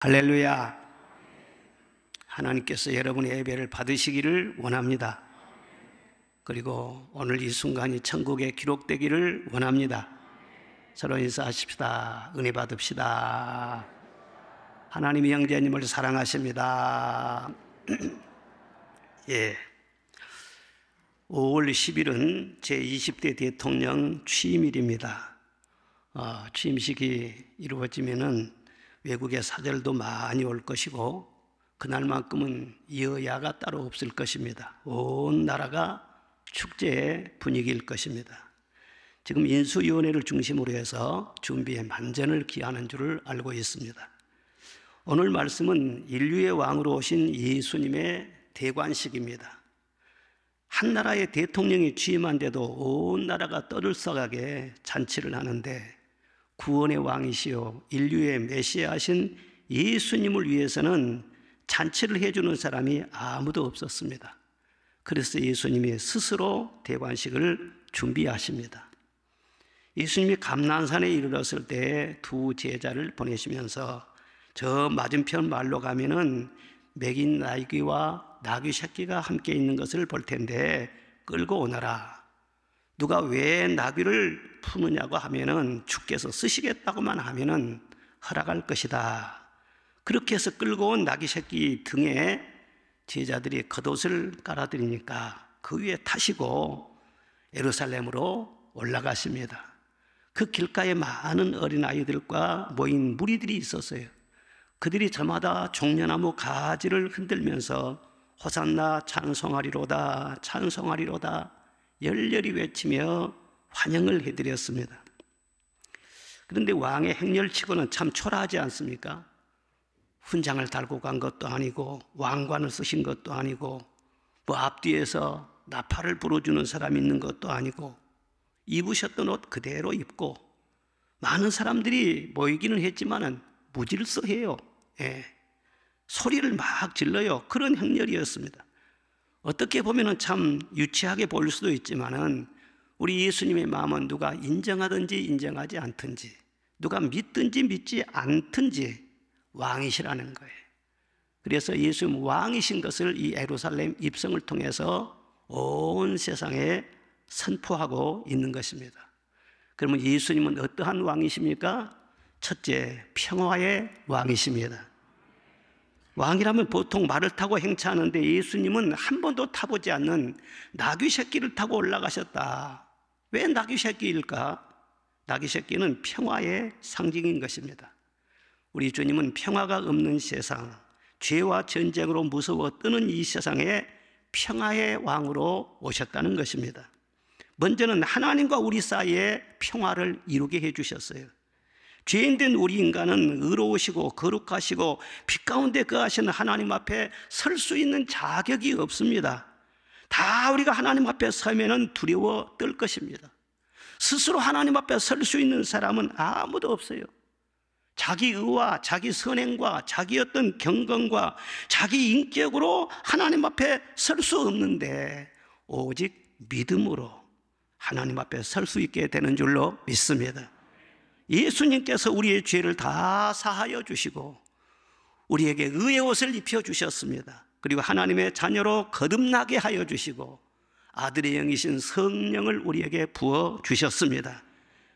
할렐루야. 하나님께서 여러분의 예배를 받으시기를 원합니다. 그리고 오늘 이 순간이 천국에 기록되기를 원합니다. 서로 인사하십시다. 은혜 받읍시다. 하나님이 형제님을 사랑하십니다. 예. 5월 10일은 제20대 대통령 취임일입니다. 취임식이 이루어지면은 외국의 사절도 많이 올 것이고 그날만큼은 여야가 따로 없을 것입니다. 온 나라가 축제의 분위기일 것입니다. 지금 인수위원회를 중심으로 해서 준비에 만전을 기하는 줄을 알고 있습니다. 오늘 말씀은 인류의 왕으로 오신 예수님의 대관식입니다. 한 나라의 대통령이 취임한데도 온 나라가 떠들썩하게 잔치를 하는데 구원의 왕이시요 인류의 메시아신 예수님을 위해서는 잔치를 해주는 사람이 아무도 없었습니다. 그래서 예수님이 스스로 대관식을 준비하십니다. 예수님이 감난산에 이르렀을 때 두 제자를 보내시면서 저 맞은편 마을로 가면은 먹인 나귀와 나귀 새끼가 함께 있는 것을 볼 텐데 끌고 오너라. 누가 왜 나귀를 푸느냐고 하면은 주께서 쓰시겠다고만 하면은 허락할 것이다. 그렇게 해서 끌고 온 나귀 새끼 등에 제자들이 겉옷을 깔아드리니까 그 위에 타시고 예루살렘으로 올라가십니다. 그 길가에 많은 어린아이들과 모인 무리들이 있었어요. 그들이 저마다 종려나무 가지를 흔들면서 호산나 찬송하리로다 찬송하리로다 열렬히 외치며 환영을 해드렸습니다. 그런데 왕의 행렬치고는 참 초라하지 않습니까? 훈장을 달고 간 것도 아니고 왕관을 쓰신 것도 아니고 뭐 앞뒤에서 나팔을 불어주는 사람이 있는 것도 아니고 입으셨던 옷 그대로 입고 많은 사람들이 모이기는 했지만은 무질서해요. 예. 소리를 막 질러요. 그런 행렬이었습니다. 어떻게 보면 참 유치하게 보일 수도 있지만은 우리 예수님의 마음은 누가 인정하든지 인정하지 않든지 누가 믿든지 믿지 않든지 왕이시라는 거예요. 그래서 예수님 왕이신 것을 이 예루살렘 입성을 통해서 온 세상에 선포하고 있는 것입니다. 그러면 예수님은 어떠한 왕이십니까? 첫째, 평화의 왕이십니다. 왕이라면 보통 말을 타고 행차하는데 예수님은 한 번도 타보지 않는 나귀 새끼를 타고 올라가셨다. 왜 나귀 새끼일까? 나귀 새끼는 평화의 상징인 것입니다. 우리 주님은 평화가 없는 세상, 죄와 전쟁으로 무서워 뜨는 이 세상에 평화의 왕으로 오셨다는 것입니다. 먼저는 하나님과 우리 사이에 평화를 이루게 해주셨어요. 죄인된 우리 인간은 의로우시고 거룩하시고 빛 가운데 거하시는 하나님 앞에 설 수 있는 자격이 없습니다. 다 우리가 하나님 앞에 서면은 두려워 떨 것입니다. 스스로 하나님 앞에 설 수 있는 사람은 아무도 없어요. 자기 의와 자기 선행과 자기 어떤 경건과 자기 인격으로 하나님 앞에 설 수 없는데 오직 믿음으로 하나님 앞에 설 수 있게 되는 줄로 믿습니다. 예수님께서 우리의 죄를 다 사하여 주시고 우리에게 의의 옷을 입혀 주셨습니다. 그리고 하나님의 자녀로 거듭나게 하여 주시고 아들의 영이신 성령을 우리에게 부어 주셨습니다.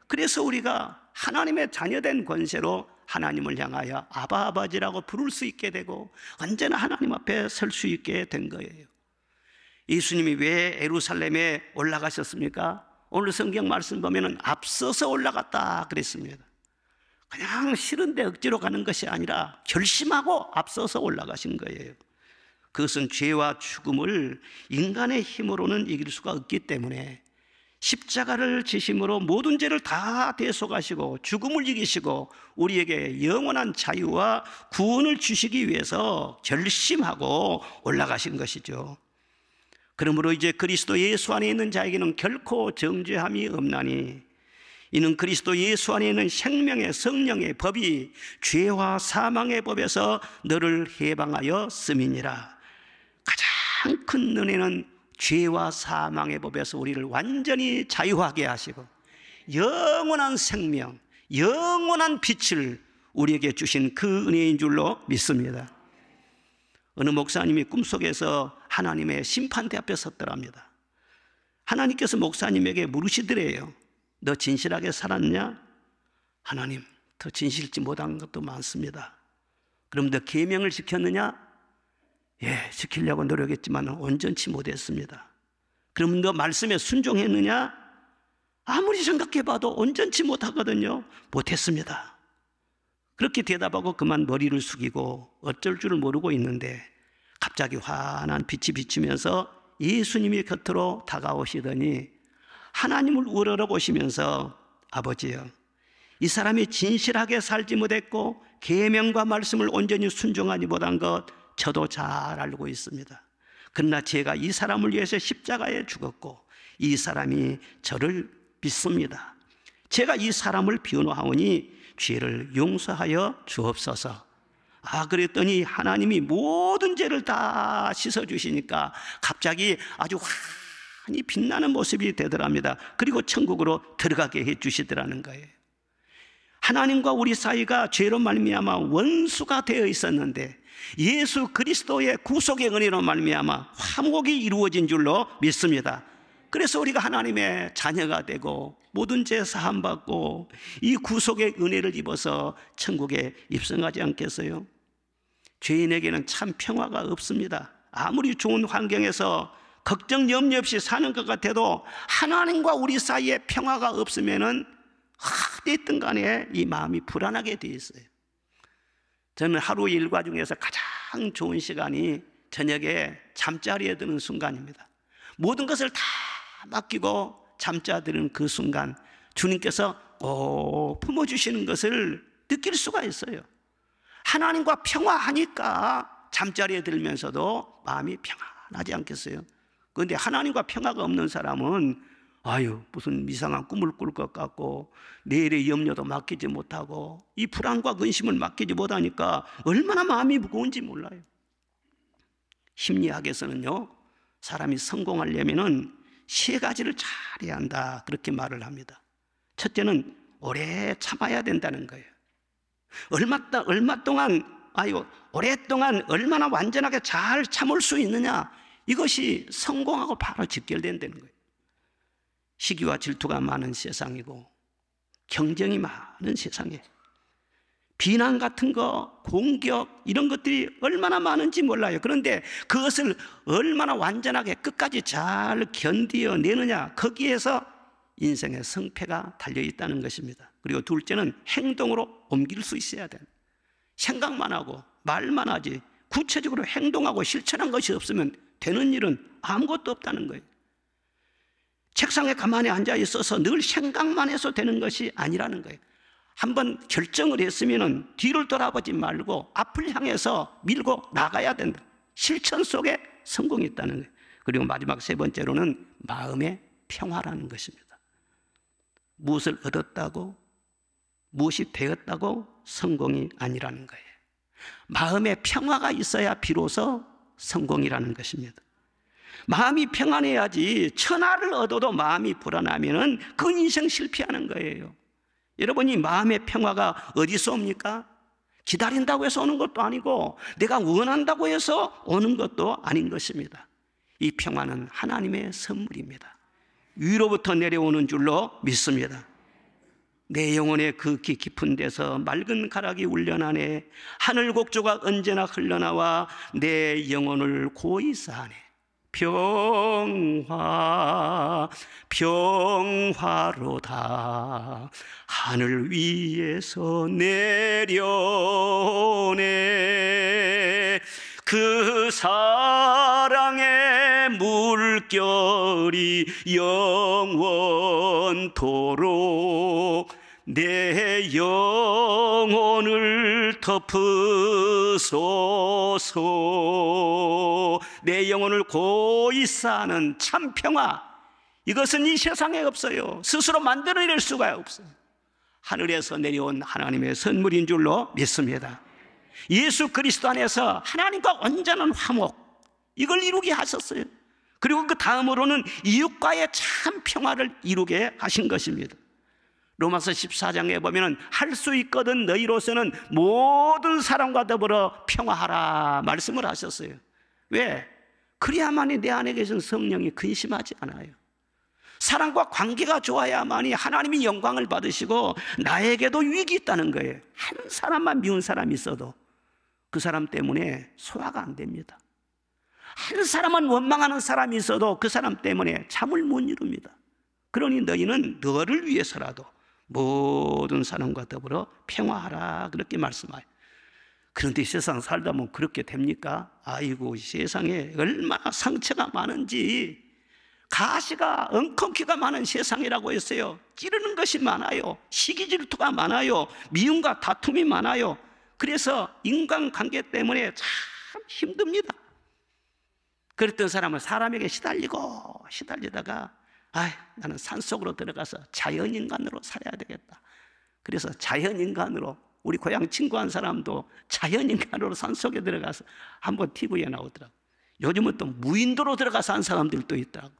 그래서 우리가 하나님의 자녀된 권세로 하나님을 향하여 아바 아버지라고 부를 수 있게 되고 언제나 하나님 앞에 설 수 있게 된 거예요. 예수님이 왜 예루살렘에 올라가셨습니까? 오늘 성경 말씀 보면은 앞서서 올라갔다 그랬습니다. 그냥 싫은데 억지로 가는 것이 아니라 결심하고 앞서서 올라가신 거예요. 그것은 죄와 죽음을 인간의 힘으로는 이길 수가 없기 때문에 십자가를 지심으로 모든 죄를 다 대속하시고 죽음을 이기시고 우리에게 영원한 자유와 구원을 주시기 위해서 결심하고 올라가신 것이죠. 그러므로 이제 그리스도 예수 안에 있는 자에게는 결코 정죄함이 없나니 이는 그리스도 예수 안에 있는 생명의 성령의 법이 죄와 사망의 법에서 너를 해방하여 씀이니라. 가장 큰 은혜는 죄와 사망의 법에서 우리를 완전히 자유하게 하시고 영원한 생명, 영원한 빛을 우리에게 주신 그 은혜인 줄로 믿습니다. 어느 목사님이 꿈속에서 하나님의 심판대 앞에 섰더랍니다. 하나님께서 목사님에게 물으시더래요. 너 진실하게 살았냐? 하나님, 더 진실치 못한 것도 많습니다. 그럼 너 계명을 지켰느냐? 예, 지키려고 노력했지만 온전치 못했습니다. 그럼 너 말씀에 순종했느냐? 아무리 생각해봐도 온전치 못하거든요. 못했습니다. 그렇게 대답하고 그만 머리를 숙이고 어쩔 줄 모르고 있는데 갑자기 환한 빛이 비치면서 예수님이 곁으로 다가오시더니 하나님을 우러러보시면서 아버지여, 이 사람이 진실하게 살지 못했고 계명과 말씀을 온전히 순종하지 못한 것 저도 잘 알고 있습니다. 그러나 제가 이 사람을 위해서 십자가에 죽었고 이 사람이 저를 믿습니다. 제가 이 사람을 변호하오니 죄를 용서하여 주옵소서. 그랬더니 하나님이 모든 죄를 다 씻어주시니까 갑자기 아주 환히 빛나는 모습이 되더랍니다. 그리고 천국으로 들어가게 해주시더라는 거예요. 하나님과 우리 사이가 죄로 말미암아 원수가 되어 있었는데 예수 그리스도의 구속의 은혜로 말미암아 화목이 이루어진 줄로 믿습니다. 그래서 우리가 하나님의 자녀가 되고 모든 죄 사함 받고 이 구속의 은혜를 입어서 천국에 입성하지 않겠어요? 죄인에게는 참 평화가 없습니다. 아무리 좋은 환경에서 걱정 염려 없이 사는 것 같아도 하나님과 우리 사이에 평화가 없으면은 어디든 간에 이 마음이 불안하게 되어 있어요. 저는 하루 일과 중에서 가장 좋은 시간이 저녁에 잠자리에 드는 순간입니다. 모든 것을 다 맡기고 잠자드는 그 순간 주님께서 품어주시는 것을 느낄 수가 있어요. 하나님과 평화하니까 잠자리에 들면서도 마음이 평안하지 않겠어요? 그런데 하나님과 평화가 없는 사람은 무슨 이상한 꿈을 꿀 것 같고 내일의 염려도 맡기지 못하고 이 불안과 근심을 맡기지 못하니까 얼마나 마음이 무거운지 몰라요. 심리학에서는요, 사람이 성공하려면은 3가지를 잘해야 한다 그렇게 말을 합니다. 첫째는 오래 참아야 된다는 거예요. 오랫동안 얼마나 완전하게 잘 참을 수 있느냐, 이것이 성공하고 바로 직결된다는 거예요. 시기와 질투가 많은 세상이고 경쟁이 많은 세상에 비난 같은 거, 공격 이런 것들이 얼마나 많은지 몰라요. 그런데 그것을 얼마나 완전하게 끝까지 잘 견디어내느냐, 거기에서 인생의 성패가 달려있다는 것입니다. 그리고 둘째는 행동으로 옮길 수 있어야 돼요. 생각만 하고 말만 하지 구체적으로 행동하고 실천한 것이 없으면 되는 일은 아무것도 없다는 거예요. 책상에 가만히 앉아 있어서 늘 생각만 해서 되는 것이 아니라는 거예요. 한번 결정을 했으면 뒤를 돌아보지 말고 앞을 향해서 밀고 나가야 된다. 실천 속에 성공이 있다는 거예요. 그리고 마지막 3번째로는 마음의 평화라는 것입니다. 무엇을 얻었다고, 무엇이 되었다고 성공이 아니라는 거예요. 마음의 평화가 있어야 비로소 성공이라는 것입니다. 마음이 평안해야지 천하를 얻어도 마음이 불안하면 그 인생 실패하는 거예요. 여러분이 마음의 평화가 어디서 옵니까? 기다린다고 해서 오는 것도 아니고 내가 원한다고 해서 오는 것도 아닌 것입니다. 이 평화는 하나님의 선물입니다. 위로부터 내려오는 줄로 믿습니다. 내 영혼의 그 깊은 데서 맑은 가락이 울려나네. 하늘 곡조가 언제나 흘러나와 내 영혼을 고이 싸네. 평화 평화로다 하늘 위에서 내려오네. 그 사랑의 물결이 영원토록 내 영혼을 덮으소서. 내 영혼을 고이 싸는 참 평화, 이것은 이 세상에 없어요. 스스로 만들어낼 수가 없어요. 하늘에서 내려온 하나님의 선물인 줄로 믿습니다. 예수 그리스도 안에서 하나님과 온전한 화목, 이걸 이루게 하셨어요. 그리고 그 다음으로는 이웃과의 참 평화를 이루게 하신 것입니다. 로마서 14장에 보면은 할 수 있거든 너희로서는 모든 사람과 더불어 평화하라 말씀을 하셨어요. 왜? 그래야만이 내 안에 계신 성령이 근심하지 않아요. 사랑과 관계가 좋아야만이 하나님이 영광을 받으시고 나에게도 유익이 있다는 거예요. 한 사람만 미운 사람이 있어도 그 사람 때문에 소화가 안 됩니다. 한 사람만 원망하는 사람이 있어도 그 사람 때문에 잠을 못 이룹니다. 그러니 너희는 너를 위해서라도 모든 사람과 더불어 평화하라 그렇게 말씀하여요. 그런데 세상 살다 보면 그렇게 됩니까? 아이고, 세상에 얼마나 상처가 많은지, 가시가 엉겅퀴가 많은 세상이라고 했어요. 찌르는 것이 많아요. 시기 질투가 많아요. 미움과 다툼이 많아요. 그래서 인간관계 때문에 참 힘듭니다. 그랬던 사람은 사람에게 시달리다가 나는 산속으로 들어가서 자연인간으로 살아야 되겠다. 그래서 자연인간으로, 우리 고향 친구 한 사람도 자연인간으로 산속에 들어가서 한번 TV에 나오더라고. 요즘은 또 무인도로 들어가서 한 사람들도 있더라고.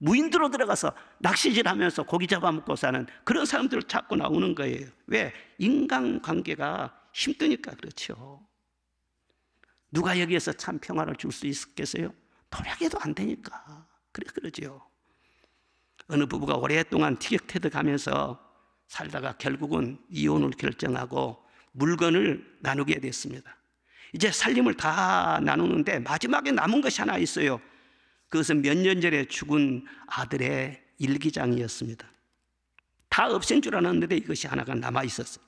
무인도로 들어가서 낚시질하면서 고기 잡아먹고 사는 그런 사람들 자꾸 나오는 거예요. 왜? 인간관계가 힘드니까 그렇죠. 누가 여기에서 참 평화를 줄 수 있겠어요? 노력해도 안 되니까. 그러죠. 어느 부부가 오랫동안 티격태격하면서 살다가 결국은 이혼을 결정하고 물건을 나누게 됐습니다. 이제 살림을 다 나누는데 마지막에 남은 것이 하나 있어요. 그것은 몇 년 전에 죽은 아들의 일기장이었습니다. 다 없앤 줄 알았는데 이것이 하나가 남아 있었어요.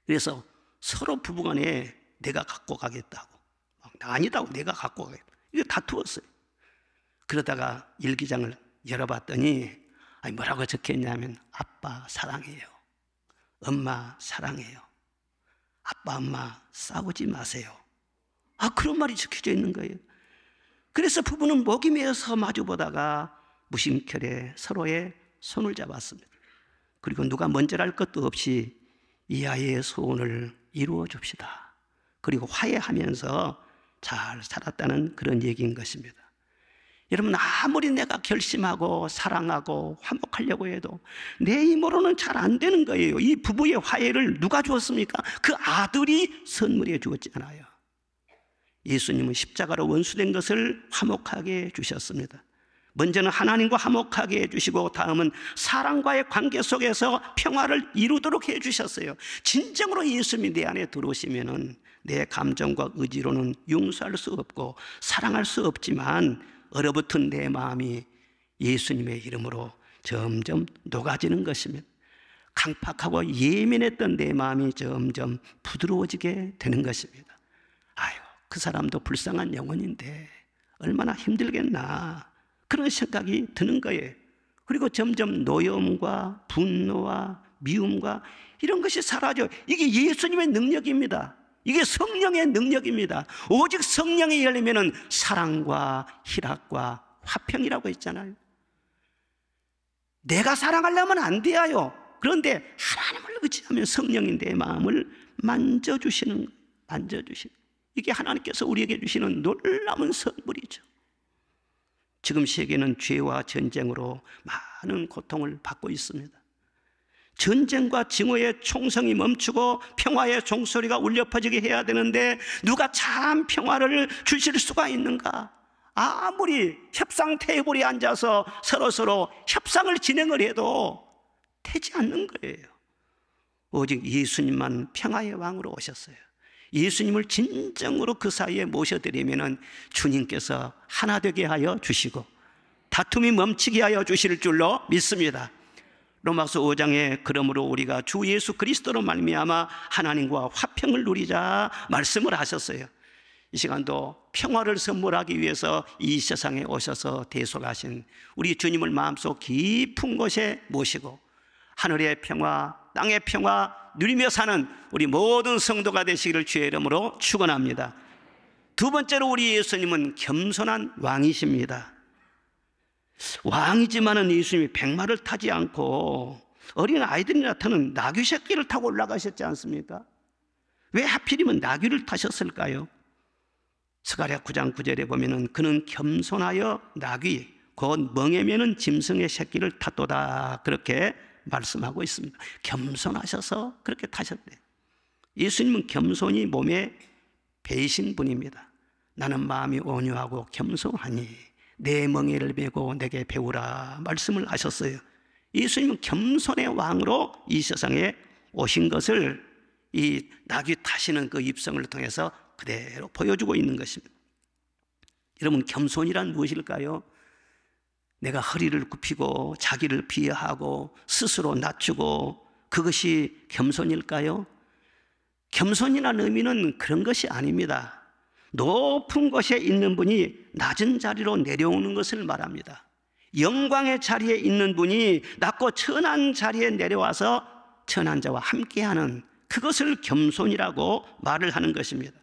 그래서 서로 부부간에 내가 갖고 가겠다고, 아니다고 내가 갖고 가겠다, 이거 다투었어요. 그러다가 일기장을 열어봤더니 뭐라고 적혀있냐면 아빠 사랑해요, 엄마 사랑해요, 아빠 엄마 싸우지 마세요. 그런 말이 적혀져 있는 거예요. 그래서 부부는 목이 메어서 마주보다가 무심결에 서로의 손을 잡았습니다. 그리고 누가 먼저랄 것도 없이 이 아이의 소원을 이루어 줍시다. 그리고 화해하면서 잘 살았다는 그런 얘기인 것입니다. 여러분, 아무리 내가 결심하고 사랑하고 화목하려고 해도 내 힘으로는 잘 안 되는 거예요. 이 부부의 화해를 누가 주었습니까? 그 아들이 선물해 주었잖아요. 예수님은 십자가로 원수된 것을 화목하게 해주셨습니다. 먼저는 하나님과 화목하게 해주시고 다음은 사랑과의 관계 속에서 평화를 이루도록 해주셨어요. 진정으로 예수님이 내 안에 들어오시면은 내 감정과 의지로는 용서할 수 없고 사랑할 수 없지만 얼어붙은 내 마음이 예수님의 이름으로 점점 녹아지는 것입니다. 강팍하고 예민했던 내 마음이 점점 부드러워지게 되는 것입니다. 그 사람도 불쌍한 영혼인데 얼마나 힘들겠나, 그런 생각이 드는 거예요. 그리고 점점 노여움과 분노와 미움과 이런 것이 사라져요. 이게 예수님의 능력입니다. 이게 성령의 능력입니다. 오직 성령이 열리면 사랑과 희락과 화평이라고 했잖아요. 내가 사랑하려면 안 돼요. 그런데 하나님을 의지하면 성령이 내 마음을 만져주시는 거예요. 이게 하나님께서 우리에게 주시는 놀라운 선물이죠. 지금 세계는 죄와 전쟁으로 많은 고통을 받고 있습니다. 전쟁과 증오의 총성이 멈추고 평화의 종소리가 울려 퍼지게 해야 되는데 누가 참 평화를 주실 수가 있는가? 아무리 협상 테이블에 앉아서 서로 협상을 진행을 해도 되지 않는 거예요. 오직 예수님만 평화의 왕으로 오셨어요. 예수님을 진정으로 그 사이에 모셔드리면 주님께서 하나 되게 하여 주시고 다툼이 멈추게 하여 주실 줄로 믿습니다. 로마서 5장에 그러므로 우리가 주 예수 그리스도로 말미암아 하나님과 화평을 누리자 말씀을 하셨어요. 이 시간도 평화를 선물하기 위해서 이 세상에 오셔서 대속하신 우리 주님을 마음속 깊은 곳에 모시고 하늘의 평화, 땅의 평화 누리며 사는 우리 모든 성도가 되시기를 주의 이름으로 축원합니다. 두 번째로 우리 예수님은 겸손한 왕이십니다. 왕이지만은 예수님이 백마를 타지 않고 어린 아이들이 나타나는 나귀 새끼를 타고 올라가셨지 않습니까? 왜 하필이면 나귀를 타셨을까요? 스가랴 9장 9절에 보면은 그는 겸손하여 나귀 곧 멍에매는 짐승의 새끼를 탔도다 그렇게 말씀하고 있습니다. 겸손하셔서 그렇게 타셨대요. 예수님은 겸손이 몸에 배이신 분입니다. 나는 마음이 온유하고 겸손하니 내 멍에를 메고 내게 배우라 말씀을 하셨어요. 예수님은 겸손의 왕으로 이 세상에 오신 것을 이 나귀 타시는 그 입성을 통해서 그대로 보여주고 있는 것입니다. 여러분, 겸손이란 무엇일까요? 내가 허리를 굽히고 자기를 비하하고 스스로 낮추고 그것이 겸손일까요? 겸손이라는 의미는 그런 것이 아닙니다. 높은 곳에 있는 분이 낮은 자리로 내려오는 것을 말합니다. 영광의 자리에 있는 분이 낮고 천한 자리에 내려와서 천한 자와 함께하는 그것을 겸손이라고 말을 하는 것입니다.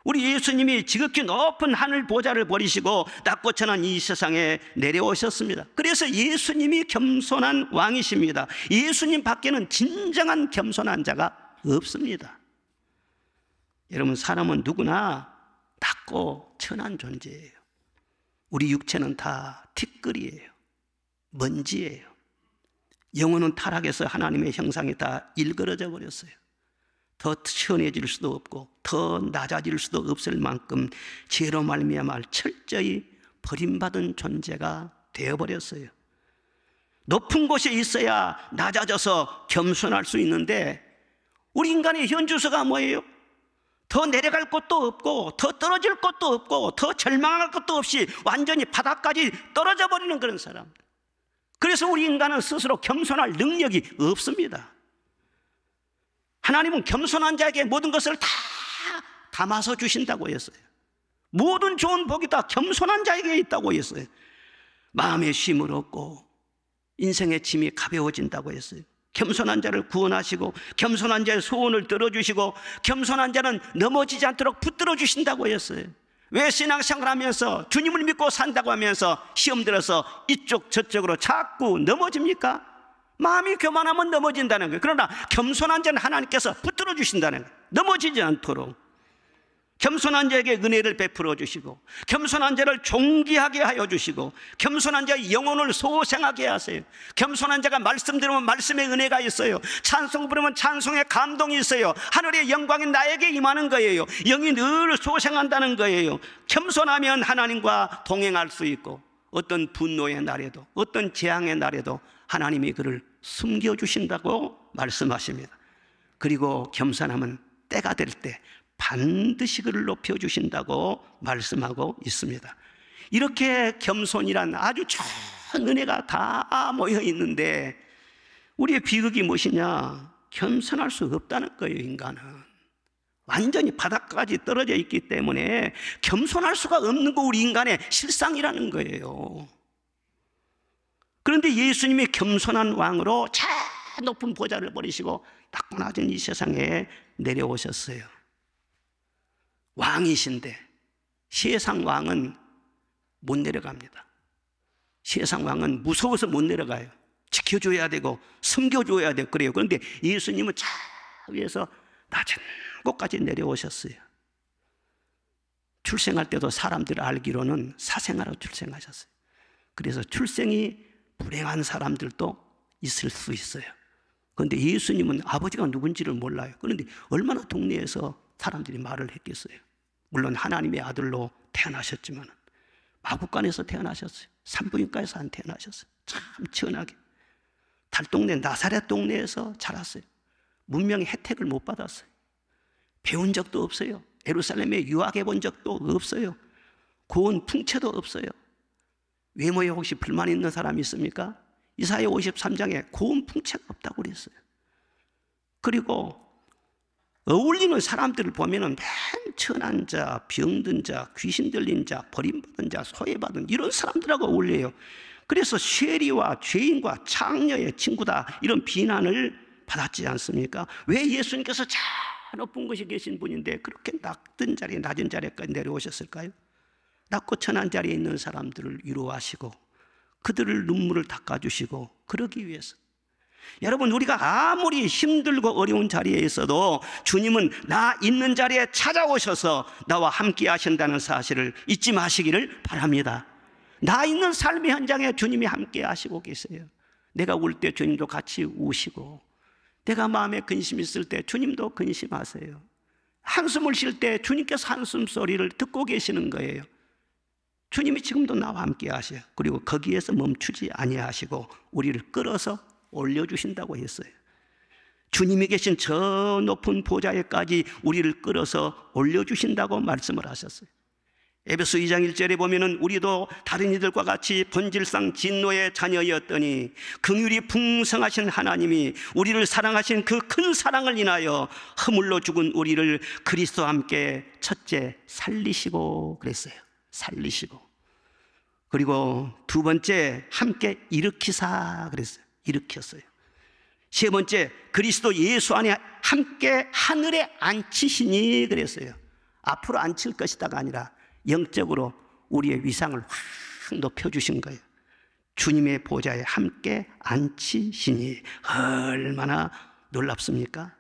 우리 예수님이 지극히 높은 하늘 보좌를 버리시고 낮고 천한 이 세상에 내려오셨습니다. 그래서 예수님이 겸손한 왕이십니다. 예수님 밖에는 진정한 겸손한 자가 없습니다. 여러분, 사람은 누구나 낮고 천한 존재예요. 우리 육체는 다 티끌이에요. 먼지예요. 영혼은 타락해서 하나님의 형상이 다 일그러져 버렸어요. 더 천해질 수도 없고 더 낮아질 수도 없을 만큼 죄로 말미암아 철저히 버림받은 존재가 되어버렸어요. 높은 곳에 있어야 낮아져서 겸손할 수 있는데 우리 인간의 현주소가 뭐예요? 더 내려갈 것도 없고 더 떨어질 것도 없고 더 절망할 것도 없이 완전히 바닥까지 떨어져 버리는 그런 사람. 그래서 우리 인간은 스스로 겸손할 능력이 없습니다. 하나님은 겸손한 자에게 모든 것을 다 담아서 주신다고 했어요. 모든 좋은 복이 다 겸손한 자에게 있다고 했어요. 마음의 쉼을 얻고 인생의 짐이 가벼워진다고 했어요. 겸손한 자를 구원하시고 겸손한 자의 소원을 들어주시고 겸손한 자는 넘어지지 않도록 붙들어 주신다고 했어요. 왜 신앙생활하면서 주님을 믿고 산다고 하면서 시험 들어서 이쪽 저쪽으로 자꾸 넘어집니까? 마음이 교만하면 넘어진다는 거예요. 그러나 겸손한 자는 하나님께서 붙들어 주신다는 거예요. 넘어지지 않도록 겸손한 자에게 은혜를 베풀어 주시고 겸손한 자를 존귀하게 하여 주시고 겸손한 자의 영혼을 소생하게 하세요. 겸손한 자가 말씀 들으면 말씀의 은혜가 있어요. 찬송 부르면 찬송의 감동이 있어요. 하늘의 영광이 나에게 임하는 거예요. 영이 늘 소생한다는 거예요. 겸손하면 하나님과 동행할 수 있고 어떤 분노의 날에도 어떤 재앙의 날에도 하나님이 그를 숨겨주신다고 말씀하십니다. 그리고 겸손하면 때가 될 때 반드시 그를 높여주신다고 말씀하고 있습니다. 이렇게 겸손이란 아주 좋은 은혜가 다 모여 있는데 우리의 비극이 무엇이냐? 겸손할 수 없다는 거예요. 인간은 완전히 바닥까지 떨어져 있기 때문에 겸손할 수가 없는 거 우리 인간의 실상이라는 거예요. 그런데 예수님이 겸손한 왕으로 저 높은 보좌를 버리시고 낮고 낮은 이 세상에 내려오셨어요. 왕이신데 세상 왕은 못 내려갑니다. 세상 왕은 무서워서 못 내려가요. 지켜줘야 되고 섬겨줘야 되고 그래요. 그런데 예수님은 저 위에서 낮은 곳까지 내려오셨어요. 출생할 때도 사람들 알기로는 사생아로 출생하셨어요. 그래서 출생이 불행한 사람들도 있을 수 있어요. 그런데 예수님은 아버지가 누군지를 몰라요. 그런데 얼마나 동네에서 사람들이 말을 했겠어요. 물론 하나님의 아들로 태어나셨지만 마구간에서 태어나셨어요. 산부인과에서 안 태어나셨어요. 참 천하게 달동네 나사렛 동네에서 자랐어요. 문명의 혜택을 못 받았어요. 배운 적도 없어요. 예루살렘에 유학해 본 적도 없어요. 고운 풍채도 없어요. 외모에 혹시 불만 있는 사람이 있습니까? 이사야 53장에 고운 풍채가 없다고 그랬어요. 그리고 어울리는 사람들을 보면은 맨 천한 자, 병든 자, 귀신 들린 자, 버림받은 자, 소외받은 이런 사람들하고 어울려요. 그래서 쉐리와 죄인과 창녀의 친구다 이런 비난을 받았지 않습니까? 왜 예수님께서 저 높은 곳에 계신 분인데 그렇게 낮은 자리에 낮은 자리까지 내려오셨을까요? 낮고 천한 자리에 있는 사람들을 위로하시고 그들을 눈물을 닦아주시고 그러기 위해서. 여러분, 우리가 아무리 힘들고 어려운 자리에 있어도 주님은 나 있는 자리에 찾아오셔서 나와 함께 하신다는 사실을 잊지 마시기를 바랍니다. 나 있는 삶의 현장에 주님이 함께 하시고 계세요. 내가 울 때 주님도 같이 우시고, 내가 마음에 근심이 있을 때 주님도 근심하세요. 한숨을 쉴 때 주님께서 한숨 소리를 듣고 계시는 거예요. 주님이 지금도 나와 함께 하셔요. 그리고 거기에서 멈추지 아니하시고 우리를 끌어서 올려주신다고 했어요. 주님이 계신 저 높은 보좌에까지 우리를 끌어서 올려주신다고 말씀을 하셨어요. 에베소 2장 1절에 보면은 우리도 다른 이들과 같이 본질상 진노의 자녀였더니 긍휼이 풍성하신 하나님이 우리를 사랑하신 그 큰 사랑을 인하여 허물로 죽은 우리를 그리스도와 함께 첫째 살리시고 그랬어요. 살리시고. 그리고 두 번째 함께 일으키사 그랬어요. 일으켰어요. 세 번째 그리스도 예수 안에 함께 하늘에 앉히시니 그랬어요. 앞으로 앉힐 것이다가 아니라 영적으로 우리의 위상을 확 높여주신 거예요. 주님의 보좌에 함께 앉히시니 얼마나 놀랍습니까?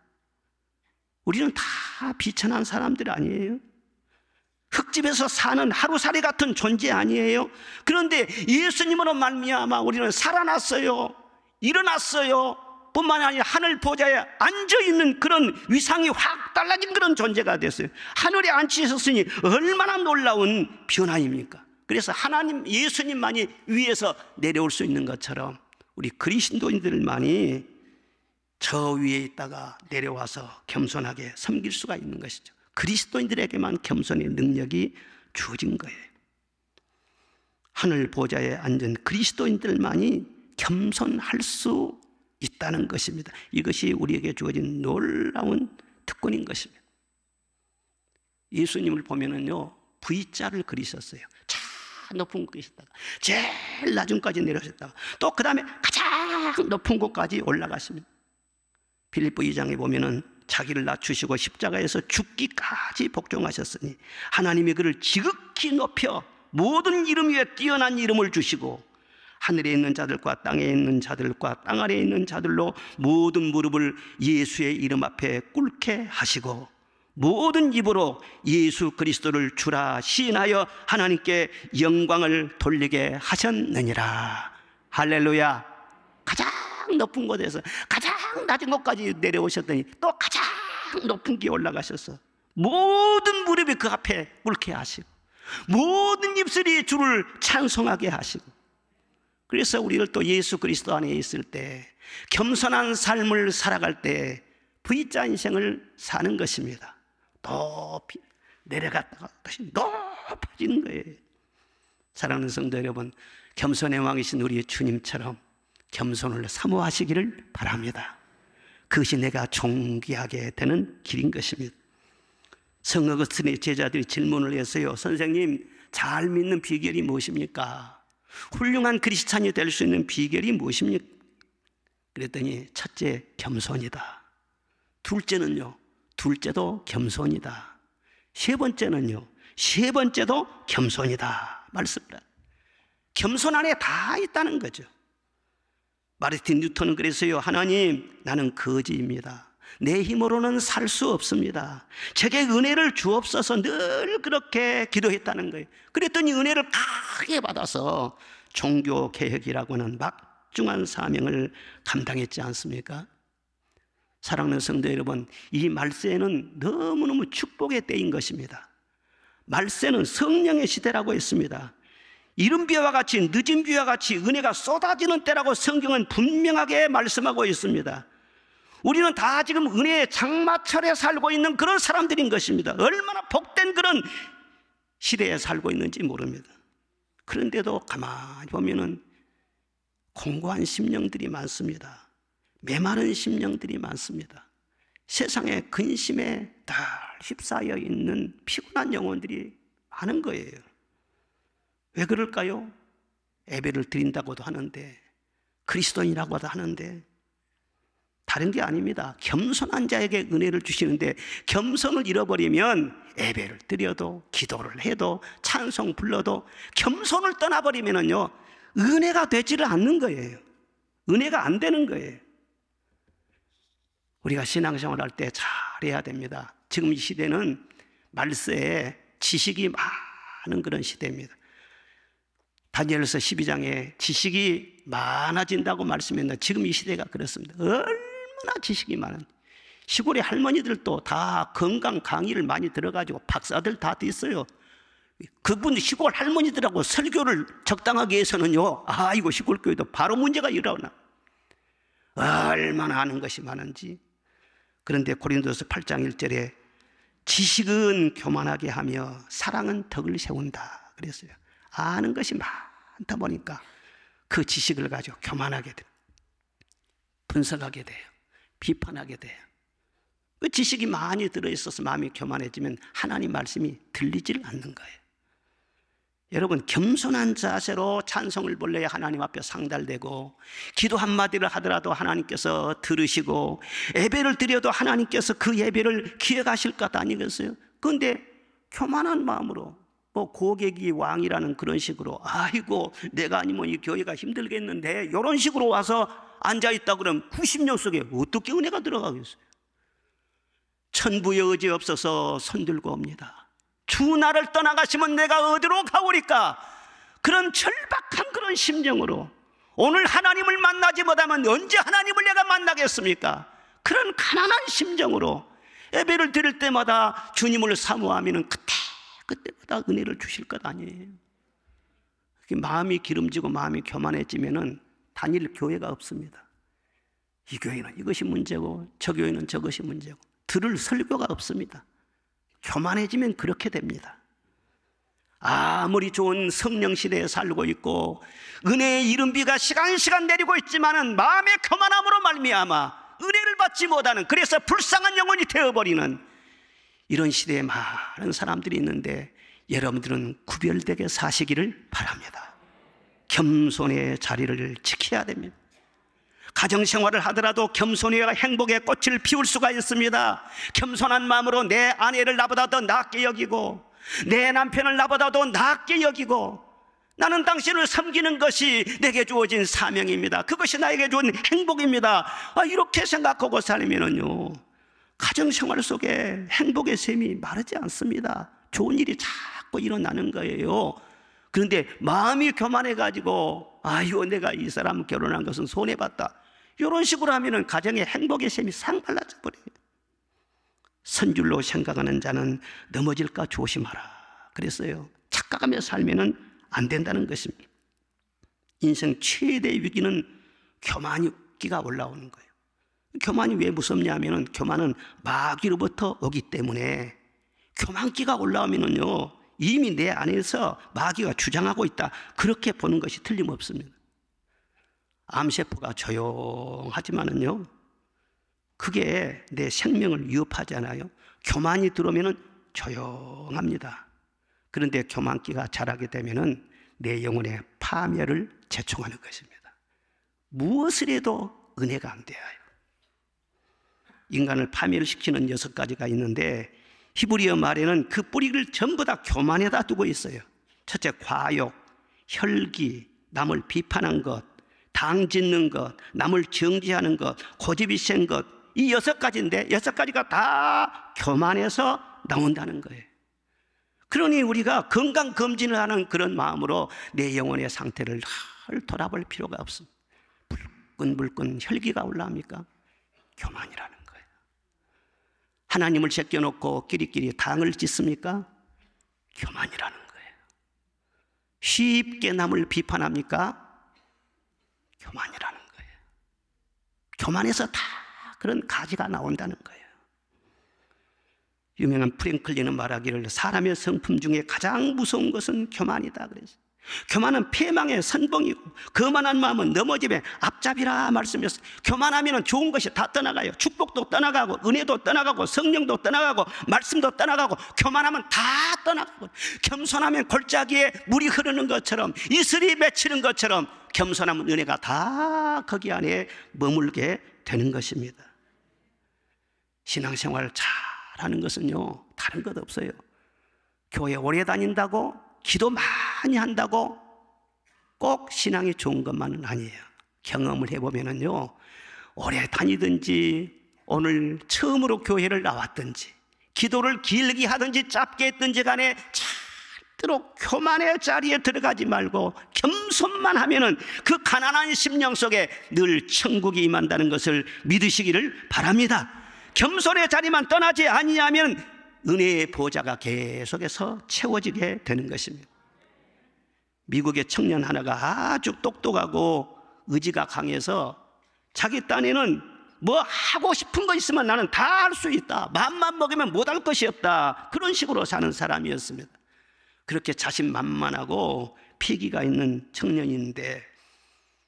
우리는 다 비천한 사람들 아니에요? 흙집에서 사는 하루살이 같은 존재 아니에요? 그런데 예수님으로 말미암아 우리는 살아났어요. 일어났어요. 뿐만 아니라 하늘 보좌에 앉아있는 그런 위상이 확 달라진 그런 존재가 됐어요. 하늘에 앉히셨으니 얼마나 놀라운 변화입니까? 그래서 하나님 예수님만이 위에서 내려올 수 있는 것처럼 우리 그리스도인들만이 저 위에 있다가 내려와서 겸손하게 섬길 수가 있는 것이죠. 그리스도인들에게만 겸손의 능력이 주어진 거예요. 하늘 보좌에 앉은 그리스도인들만이 겸손할 수 있다는 것입니다. 이것이 우리에게 주어진 놀라운 특권인 것입니다. 예수님을 보면은요, V자를 그리셨어요. 참 높은 곳에 있다가 제일 낮은 곳까지 내려오셨다가 또 그 다음에 가장 높은 곳까지 올라가십니다. 빌립보 2장에 보면은 자기를 낮추시고 십자가에서 죽기까지 복종하셨으니 하나님이 그를 지극히 높여 모든 이름 위에 뛰어난 이름을 주시고 하늘에 있는 자들과 땅에 있는 자들과 땅 아래에 있는 자들로 모든 무릎을 예수의 이름 앞에 꿇게 하시고 모든 입으로 예수 그리스도를 주라 시인하여 하나님께 영광을 돌리게 하셨느니라. 할렐루야. 가장 높은 곳에서 가장 낮은 곳까지 내려오셨더니 또 가장 높은 데 올라가셔서 모든 무릎이 그 앞에 꿇게 하시고 모든 입술이 주를 찬송하게 하시고, 그래서 우리를 또 예수 그리스도 안에 있을 때 겸손한 삶을 살아갈 때 V자 인생을 사는 것입니다. 높이 내려갔다가 다시 높아지는 거예요. 사랑하는 성도 여러분, 겸손의 왕이신 우리의 주님처럼 겸손을 사모하시기를 바랍니다. 그것이 내가 존귀하게 되는 길인 것입니다. 성 어거스틴의 제자들이 질문을 했어요. 선생님, 잘 믿는 비결이 무엇입니까? 훌륭한 크리스찬이 될 수 있는 비결이 무엇입니까? 그랬더니 첫째, 겸손이다. 둘째는요, 둘째도 겸손이다. 세 번째는요, 세 번째도 겸손이다. 말씀을. 겸손 안에 다 있다는 거죠. 마르틴 뉴턴은 그랬어요. 하나님, 나는 거지입니다. 내 힘으로는 살 수 없습니다. 제게 은혜를 주옵소서 늘 그렇게 기도했다는 거예요. 그랬더니 은혜를 크게 받아서 종교개혁이라고 하는 막중한 사명을 감당했지 않습니까? 사랑하는 성도 여러분, 이 말세는 너무너무 축복의 때인 것입니다. 말세는 성령의 시대라고 했습니다. 이른 비와 같이 늦은 비와 같이 은혜가 쏟아지는 때라고 성경은 분명하게 말씀하고 있습니다. 우리는 다 지금 은혜의 장마철에 살고 있는 그런 사람들인 것입니다. 얼마나 복된 그런 시대에 살고 있는지 모릅니다. 그런데도 가만히 보면은 공고한 심령들이 많습니다. 메마른 심령들이 많습니다. 세상의 근심에 늘 휩싸여 있는 피곤한 영혼들이 많은 거예요. 왜 그럴까요? 예배를 드린다고도 하는데, 그리스도인이라고도 하는데 다른 게 아닙니다. 겸손한 자에게 은혜를 주시는데 겸손을 잃어버리면 예배를 드려도 기도를 해도 찬송 불러도 겸손을 떠나버리면요 은혜가 되지를 않는 거예요. 은혜가 안 되는 거예요. 우리가 신앙생활 할 때 잘해야 됩니다. 지금 이 시대는 말세에 지식이 많은 그런 시대입니다. 다니엘서 12장에 지식이 많아진다고 말씀했는데 지금 이 시대가 그렇습니다. 얼마나 지식이 많은, 시골의 할머니들도 다 건강 강의를 많이 들어가지고 박사들 다 됐어요. 그분 시골 할머니들하고 설교를 적당하게 해서는요, 이거 시골 교회도 바로 문제가 일어나. 얼마나 아는 것이 많은지. 그런데 고린도서 8장 1절에 지식은 교만하게 하며 사랑은 덕을 세운다 그랬어요. 아는 것이 많다 보니까 그 지식을 가지고 교만하게 돼요. 분석하게 돼요. 비판하게 돼요. 그 지식이 많이 들어있어서 마음이 교만해지면 하나님 말씀이 들리질 않는 거예요. 여러분, 겸손한 자세로 찬송을 불러야 하나님 앞에 상달되고, 기도 한마디를 하더라도 하나님께서 들으시고, 예배를 드려도 하나님께서 그 예배를 기억하실 것 아니겠어요? 그런데 교만한 마음으로 뭐 고객이 왕이라는 그런 식으로, 아이고 내가 아니면 이 교회가 힘들겠는데, 이런 식으로 와서 앉아있다 그러면 90년 속에 어떻게 은혜가 들어가겠어요? 천부의 의지 없어서 손들고 옵니다. 주 나를 떠나가시면 내가 어디로 가오리까? 그런 절박한 그런 심정으로, 오늘 하나님을 만나지 못하면 언제 하나님을 내가 만나겠습니까? 그런 가난한 심정으로 예배를 드릴 때마다 주님을 사모하면 그때마다 은혜를 주실 것 아니에요. 마음이 기름지고 마음이 교만해지면 다닐 교회가 없습니다. 이 교회는 이것이 문제고 저 교회는 저것이 문제고 들을 설교가 없습니다. 교만해지면 그렇게 됩니다. 아무리 좋은 성령 시대에 살고 있고 은혜의 이른비가 시간 내리고 있지만은 마음의 교만함으로 말미암아 은혜를 받지 못하는, 그래서 불쌍한 영혼이 되어버리는 이런 시대에 많은 사람들이 있는데, 여러분들은 구별되게 사시기를 바랍니다. 겸손의 자리를 지켜야 됩니다. 가정생활을 하더라도 겸손해야 행복의 꽃을 피울 수가 있습니다. 겸손한 마음으로 내 아내를 나보다 더 낫게 여기고, 내 남편을 나보다 더 낫게 여기고, 나는 당신을 섬기는 것이 내게 주어진 사명입니다. 그것이 나에게 준 행복입니다. 이렇게 생각하고 살면은요, 가정생활 속에 행복의 샘이 마르지 않습니다. 좋은 일이 자꾸 일어나는 거예요. 그런데 마음이 교만해가지고, 아이고 내가 이 사람 결혼한 것은 손해봤다, 이런 식으로 하면은 가정의 행복의 샘이 싹 말라져 버려요. 선줄로 생각하는 자는 넘어질까 조심하라 그랬어요. 착각하며 살면은 안 된다는 것입니다. 인생 최대의 위기는 교만기가 올라오는 거예요. 교만이 왜 무섭냐면은, 교만은 마귀로부터 오기 때문에, 교만기가 올라오면은요, 이미 내 안에서 마귀가 주장하고 있다, 그렇게 보는 것이 틀림없습니다. 암세포가 조용하지만은요, 그게 내 생명을 위협하잖아요. 교만이 들어오면은 조용합니다. 그런데 교만기가 자라게 되면은 내 영혼의 파멸을 제총하는 것입니다. 무엇을 해도 은혜가 안 돼요. 인간을 파멸시키는 6가지가 있는데, 히브리어 말에는 그 뿌리를 전부 다 교만에다 두고 있어요. 첫째, 과욕, 혈기, 남을 비판한 것, 당짓는 것, 남을 정죄하는 것, 고집이 센 것, 이 6가지인데 6가지가 다 교만에서 나온다는 거예요. 그러니 우리가 건강검진을 하는 그런 마음으로 내 영혼의 상태를 돌아볼 필요가 없습니다. 불끈불끈 혈기가 올라옵니까? 교만이라는 거예요. 하나님을 제껴놓고 끼리끼리 당을 짓습니까? 교만이라는 거예요. 쉽게 남을 비판합니까? 교만이라는 거예요. 교만에서 다 그런 가지가 나온다는 거예요. 유명한 프랭클린은 말하기를, 사람의 성품 중에 가장 무서운 것은 교만이다 그랬어요. 교만은 패망의 선봉이고, 거만한 마음은 넘어짐의 앞잡이라 말씀이었어요. 교만하면 좋은 것이 다 떠나가요. 축복도 떠나가고, 은혜도 떠나가고, 성령도 떠나가고, 말씀도 떠나가고, 교만하면 다 떠나가고, 겸손하면 골짜기에 물이 흐르는 것처럼, 이슬이 맺히는 것처럼, 겸손하면 은혜가 다 거기 안에 머물게 되는 것입니다. 신앙생활 잘하는 것은요, 다른 것 없어요. 교회 오래 다닌다고, 기도 많이 한다고 꼭 신앙이 좋은 것만은 아니에요. 경험을 해보면은요, 오래 다니든지 오늘 처음으로 교회를 나왔든지 기도를 길게 하든지 짧게 했든지 간에 잘 절대로 교만의 자리에 들어가지 말고 겸손만 하면은 그 가난한 심령 속에 늘 천국이 임한다는 것을 믿으시기를 바랍니다. 겸손의 자리만 떠나지 아니하면 은혜의 보좌가 계속해서 채워지게 되는 것입니다. 미국의 청년 하나가 아주 똑똑하고 의지가 강해서 자기 딴에는 뭐 하고 싶은 거 있으면 나는 다 할 수 있다, 마음만 먹으면 못할 것이 없다, 그런 식으로 사는 사람이었습니다. 그렇게 자신만만하고 패기가 있는 청년인데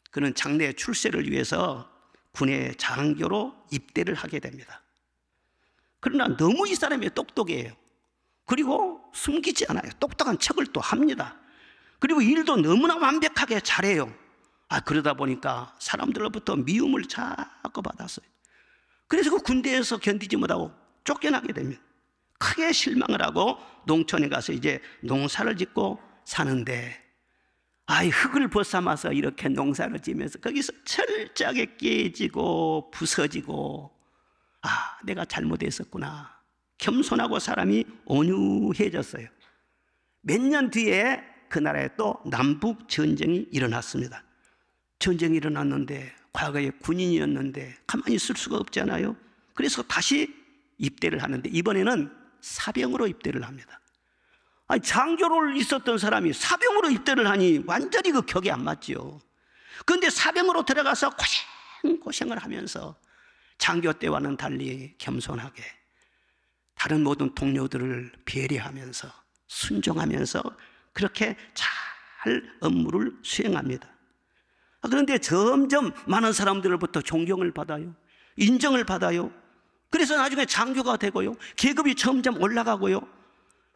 그는 장래 출세를 위해서 군의 장교로 입대를 하게 됩니다. 그러나 너무 이 사람이 똑똑해요. 그리고 숨기지 않아요. 똑똑한 척을 또 합니다. 그리고 일도 너무나 완벽하게 잘해요. 그러다 보니까 사람들로부터 미움을 자꾸 받았어요. 그래서 그 군대에서 견디지 못하고 쫓겨나게 됩니다. 크게 실망을 하고 농촌에 가서 이제 농사를 짓고 사는데 흙을 벗삼아서 이렇게 농사를 지면서 거기서 철저하게 깨지고 부서지고 내가 잘못했었구나. 겸손하고 사람이 온유해졌어요. 몇 년 뒤에 그 나라에 또 남북 전쟁이 일어났습니다. 전쟁이 일어났는데 과거에 군인이었는데 가만히 있을 수가 없잖아요. 그래서 다시 입대를 하는데 이번에는 사병으로 입대를 합니다. 장교로 있었던 사람이 사병으로 입대를 하니 완전히 그 격이 안 맞죠. 그런데 사병으로 들어가서 고생을 하면서 장교 때와는 달리 겸손하게 다른 모든 동료들을 배려하면서 순종하면서 그렇게 잘 업무를 수행합니다. 그런데 점점 많은 사람들로부터 존경을 받아요. 인정을 받아요. 그래서 나중에 장교가 되고요. 계급이 점점 올라가고요.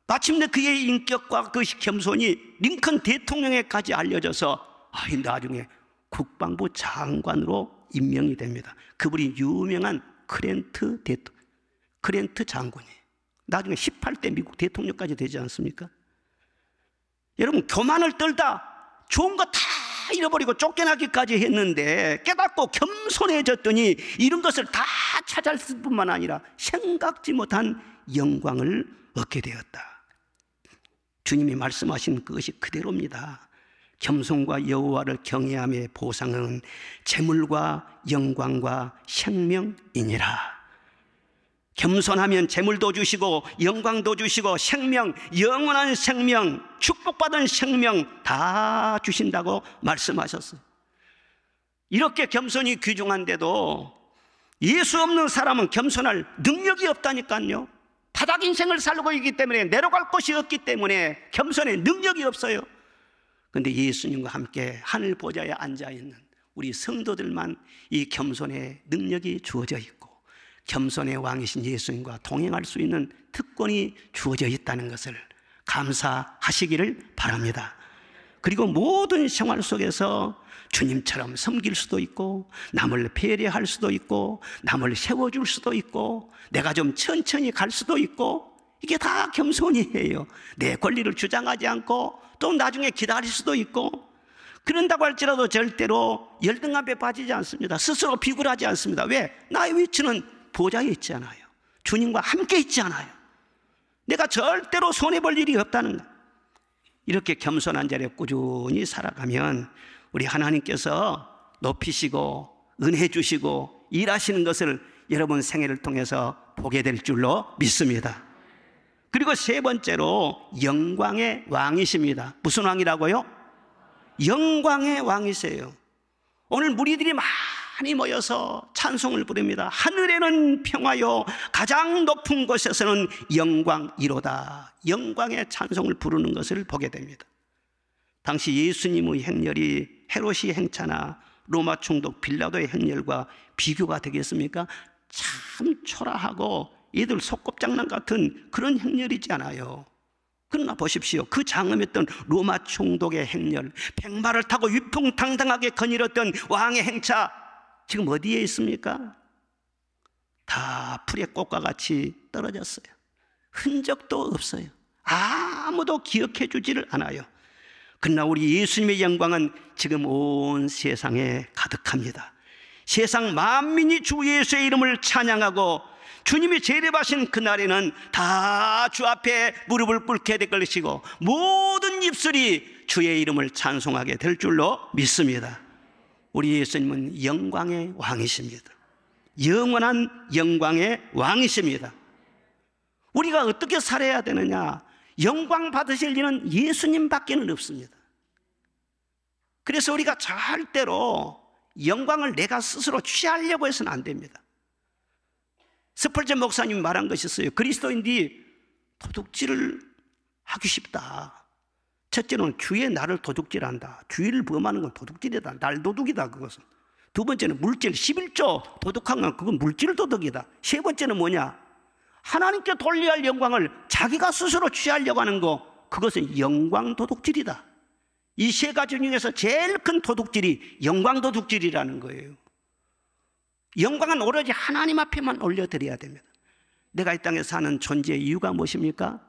마침내 그의 인격과 그 겸손이 링컨 대통령에까지 알려져서 나중에 국방부 장관으로 임명이 됩니다. 그분이 유명한 크랜트 장군이 나중에 18대 미국 대통령까지 되지 않습니까? 여러분, 교만을 떨다 좋은 거 다 잃어버리고 쫓겨나기까지 했는데 깨닫고 겸손해졌더니 이런 것을 다 찾았을 뿐만 아니라 생각지 못한 영광을 얻게 되었다. 주님이 말씀하신 그것이 그대로입니다. 겸손과 여호와를 경외함의 보상은 재물과 영광과 생명이니라. 겸손하면 재물도 주시고 영광도 주시고 생명, 영원한 생명, 축복받은 생명 다 주신다고 말씀하셨어요. 이렇게 겸손이 귀중한데도 예수 없는 사람은 겸손할 능력이 없다니까요. 바닥 인생을 살고 있기 때문에, 내려갈 곳이 없기 때문에 겸손의 능력이 없어요. 그런데 예수님과 함께 하늘 보좌에 앉아있는 우리 성도들만 이 겸손의 능력이 주어져 있고 겸손의 왕이신 예수님과 동행할 수 있는 특권이 주어져 있다는 것을 감사하시기를 바랍니다. 그리고 모든 생활 속에서 주님처럼 섬길 수도 있고 남을 배려할 수도 있고 남을 세워줄 수도 있고 내가 좀 천천히 갈 수도 있고 이게 다 겸손이에요. 내 권리를 주장하지 않고 또 나중에 기다릴 수도 있고 그런다고 할지라도 절대로 열등감에 빠지지 않습니다. 스스로 비굴하지 않습니다. 왜? 나의 위치는 보좌에 있잖아요. 주님과 함께 있잖아요. 내가 절대로 손해볼 일이 없다는 것. 이렇게 겸손한 자리에 꾸준히 살아가면 우리 하나님께서 높이시고 은혜 주시고 일하시는 것을 여러분 생애를 통해서 보게 될 줄로 믿습니다. 그리고 세 번째로 영광의 왕이십니다. 무슨 왕이라고요? 영광의 왕이세요. 오늘 무리들이 많이 모여서 찬송을 부릅니다. 하늘에는 평화요 가장 높은 곳에서는 영광이로다. 영광의 찬송을 부르는 것을 보게 됩니다. 당시 예수님의 행렬이 헤롯의 행차나 로마 총독 빌라도의 행렬과 비교가 되겠습니까? 참 초라하고 얘들 속곱장난 같은 그런 행렬이지 않아요. 그러나 보십시오. 그 장엄했던 로마 총독의 행렬, 백마를 타고 위풍당당하게 거닐었던 왕의 행차 지금 어디에 있습니까? 다 풀의 꽃과 같이 떨어졌어요. 흔적도 없어요. 아무도 기억해 주지를 않아요. 그러나 우리 예수님의 영광은 지금 온 세상에 가득합니다. 세상 만민이 주 예수의 이름을 찬양하고 주님이 재림하신 그날에는 다 주 앞에 무릎을 꿇게 될 것이고 모든 입술이 주의 이름을 찬송하게 될 줄로 믿습니다. 우리 예수님은 영광의 왕이십니다. 영원한 영광의 왕이십니다. 우리가 어떻게 살아야 되느냐? 영광 받으실 일은 예수님밖에는 없습니다. 그래서 우리가 절대로 영광을 내가 스스로 취하려고 해서는 안 됩니다. 스펄전 목사님이 말한 것이 있어요. 그리스도인들이 도둑질을 하기 쉽다. 첫째는 주의 나를 도둑질한다. 주의를 범하는 건 도둑질이다. 날 도둑이다, 그것은. 두 번째는 물질 11조 도둑한 건 그건 물질 도둑이다. 세 번째는 뭐냐? 하나님께 돌려야 할 영광을 자기가 스스로 취하려고 하는 거, 그것은 영광 도둑질이다. 이 세 가지 중에서 제일 큰 도둑질이 영광 도둑질이라는 거예요. 영광은 오로지 하나님 앞에만 올려드려야 됩니다. 내가 이 땅에 사는 존재의 이유가 무엇입니까?